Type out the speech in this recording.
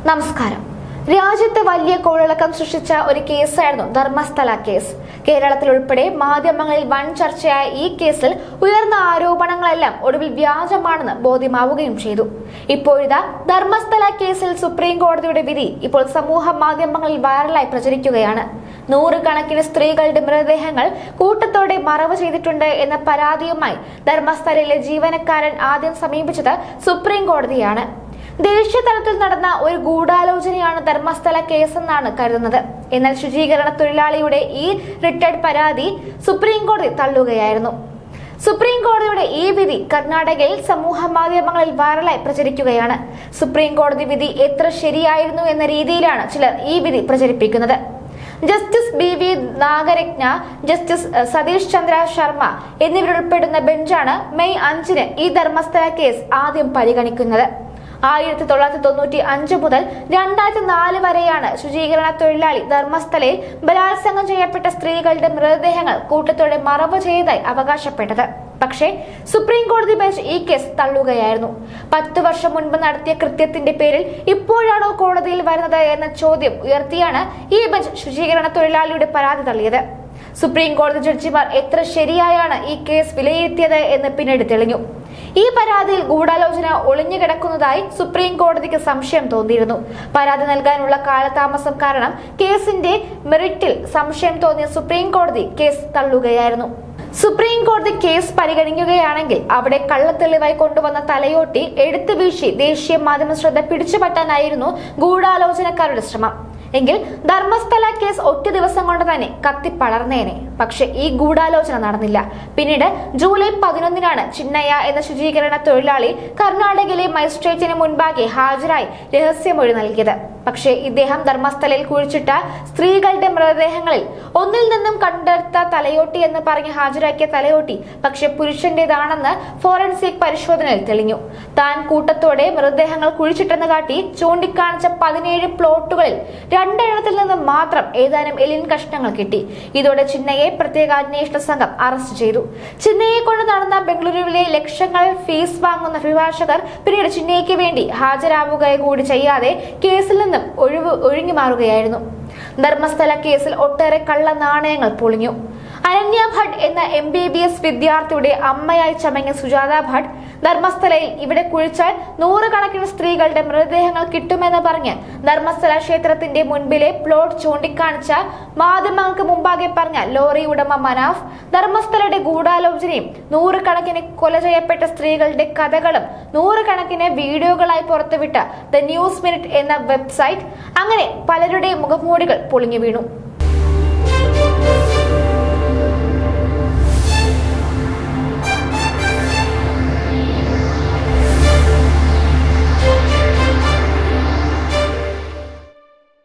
നമസ്കാരം. രാജ്യത്ത് വലിയ കോളിളക്കം സൃഷ്ടിച്ച ഒരു കേസായിരുന്നു ധർമ്മസ്ഥല കേസ്. കേരളത്തിൽ ഉൾപ്പെടെ മാധ്യമങ്ങളിൽ വൻ ചർച്ചയായ ഈ കേസിൽ ഉയർന്ന ആരോപണങ്ങളെല്ലാം ഒടുവിൽ വ്യാജമാണെന്ന് ബോധ്യമാവുകയും ചെയ്തു. ഇപ്പോഴിതാ ധർമ്മസ്ഥല കേസിൽ സുപ്രീം കോടതിയുടെ വിധി ഇപ്പോൾ സമൂഹ മാധ്യമങ്ങളിൽ വൈറലായി പ്രചരിക്കുകയാണ്. നൂറുകണക്കിന് സ്ത്രീകളുടെ മൃതദേഹങ്ങൾ കൂട്ടത്തോടെ മറവ് ചെയ്തിട്ടുണ്ട് എന്ന പരാതിയുമായി ധർമ്മസ്ഥലയിലെ ജീവനക്കാരൻ ആദ്യം സമീപിച്ചത് സുപ്രീം കോടതിയാണ്. ദേശീയ തലത്തിൽ നടന്ന ഒരു ഗൂഢാലോചനയാണ് ധർമ്മസ്ഥല കേസെന്നാണ് കരുതുന്നത്. എന്നാൽ ശുചീകരണ തൊഴിലാളിയുടെ ഈ റിട്ടേർഡ് പരാതി സുപ്രീം കോടതി തള്ളുകയായിരുന്നു. സുപ്രീം കോടതിയുടെ ഈ വിധി കർണാടകയിൽ സമൂഹ മാധ്യമങ്ങളിൽ വൈറലായി പ്രചരിക്കുകയാണ്. സുപ്രീം കോടതി വിധി എത്ര ശരിയായിരുന്നു എന്ന രീതിയിലാണ് ചിലർ ഈ വിധി പ്രചരിപ്പിക്കുന്നത്. Justice BV Nagarathna, Justice Satish Chandra Sharma എന്നിവരുൾപ്പെടുന്ന ബെഞ്ചാണ് മെയ് 5 ഈ ധർമ്മസ്ഥല കേസ് ആദ്യം പരിഗണിക്കുന്നത്. 1995 മുതൽ 2004 വരെയാണ് ശുചീകരണ തൊഴിലാളി ധർമ്മസ്ഥലയിൽ ബലാത്സംഗം ചെയ്യപ്പെട്ട സ്ത്രീകളുടെ മൃതദേഹങ്ങൾ കൂട്ടത്തോടെ മറവ് ചെയ്തതായി അവകാശപ്പെട്ടത്. പക്ഷേ സുപ്രീം കോടതി ബെഞ്ച് ഈ കേസ് തള്ളുകയായിരുന്നു. 10 വർഷം മുൻപ് നടത്തിയ കൃത്യത്തിന്റെ പേരിൽ ഇപ്പോഴാണോ കോടതിയിൽ വരുന്നത് എന്ന ചോദ്യം ഉയർത്തിയാണ് ഈ ബെഞ്ച് ശുചീകരണ തൊഴിലാളിയുടെ പരാതി തള്ളിയത്. സുപ്രീം കോടതി ജഡ്ജിമാർ എത്ര ശരിയായാണ് ഈ കേസ് വിലയിരുത്തിയത് എന്ന് പിന്നീട് തെളിഞ്ഞു. ഈ പരാതിയിൽ ഗൂഢാലോചന ഒളിഞ്ഞുകിടക്കുന്നതായി സുപ്രീം കോടതിക്ക് സംശയം തോന്നിയിരുന്നു. പരാതി നൽകാനുള്ള കാലതാമസം കാരണം കേസിന്റെ മെറിറ്റിൽ സംശയം തോന്നിയ സുപ്രീം കോടതി കേസ് തള്ളുകയായിരുന്നു. സുപ്രീം കോടതി കേസ് പരിഗണിക്കുകയാണെങ്കിൽ അവിടെ കള്ളത്തെളിവായി കൊണ്ടുവന്ന തലയോട്ടി എടുത്തു വീഴ്ച ദേശീയ മാധ്യമ ശ്രദ്ധ പിടിച്ചുപറ്റാനായിരുന്നു ഗൂഢാലോചനക്കാരുടെ ശ്രമം. എങ്കിൽ ധർമ്മസ്ഥല കേസ് ഒറ്റ ദിവസം കൊണ്ട് തന്നെ കത്തിപ്പളർന്നേനെ. പക്ഷെ ഈ ഗൂഢാലോചന നടന്നില്ല. പിന്നീട് ജൂലൈ 11 ചിന്നയ്യ എന്ന ശുചീകരണ തൊഴിലാളി കർണാടകയിലെ മജിസ്ട്രേറ്റിന് മുൻപാകെ ഹാജരായി രഹസ്യമൊഴി നൽകിയത്. പക്ഷേ ഇദ്ദേഹം ധർമ്മസ്ഥലയിൽ കുഴിച്ചിട്ട സ്ത്രീകളുടെ മൃതദേഹങ്ങളിൽ ഒന്നിൽ നിന്നും കണ്ടെടുത്ത തലയോട്ടി എന്ന് പറഞ്ഞ് ഹാജരാക്കിയ തലയോട്ടി പക്ഷെ പുരുഷന്റേതാണെന്ന് ഫോറൻസിക് പരിശോധനയിൽ തെളിഞ്ഞു. താൻ കൂട്ടത്തോടെ മൃതദേഹങ്ങൾ കുഴിച്ചിട്ടെന്ന് കാട്ടി ചൂണ്ടിക്കാണിച്ച 17 പ്ലോട്ടുകളിൽ 2 എണ്ണത്തിൽ നിന്ന് മാത്രം ഏതാനും എല്ലിൻ കഷ്ണങ്ങൾ കിട്ടി. ഇതോടെ ചിന്നയെ പ്രത്യേക അന്വേഷണ സംഘം അറസ്റ്റ് ചെയ്തു. ചിന്നയെ കൊണ്ട് നടന്ന ബംഗളൂരുവിലെ ലക്ഷങ്ങൾ ഫീസ് വാങ്ങുന്ന അഭിഭാഷകർ പിന്നീട് ചിന്നയ്ക്ക് വേണ്ടി ഹാജരാവുക കൂടി ചെയ്യാതെ കേസിൽ നിന്നും ഒഴിഞ്ഞു മാറുകയായിരുന്നു. ധർമ്മസ്ഥല കേസിൽ ഒട്ടേറെ കള്ള നാണയങ്ങൾ പൊളിഞ്ഞു. അനന്യ ഭട്ട് എന്ന MBBS വിദ്യാർത്ഥിയുടെ അമ്മയായി ചമഞ്ഞ സുജാത ഭട്ട് ധർമ്മസ്ഥലയിൽ ഇവിടെ കുഴിച്ചാൽ നൂറുകണക്കിന് സ്ത്രീകളുടെ മൃതദേഹങ്ങൾ കിട്ടുമെന്ന് പറഞ്ഞ് ധർമ്മസ്ഥല ക്ഷേത്രത്തിന്റെ മുൻപിലെ പ്ലോട്ട് ചൂണ്ടിക്കാണിച്ച മാധ്യമങ്ങൾക്ക് മുമ്പാകെ പറഞ്ഞ ലോറി ഉടമ മനാഫ് ധർമ്മസ്ഥലയുടെ ഗൂഢാലോചനയും നൂറുകണക്കിന് കൊല ചെയ്യപ്പെട്ട സ്ത്രീകളുടെ കഥകളും നൂറുകണക്കിന് വീഡിയോകളായി പുറത്തുവിട്ട ദ ന്യൂസ് മിനിറ്റ് എന്ന വെബ്സൈറ്റ് അങ്ങനെ പലരുടെയും മുഖംമൂടികൾ പൊളിഞ്ഞു വീണു.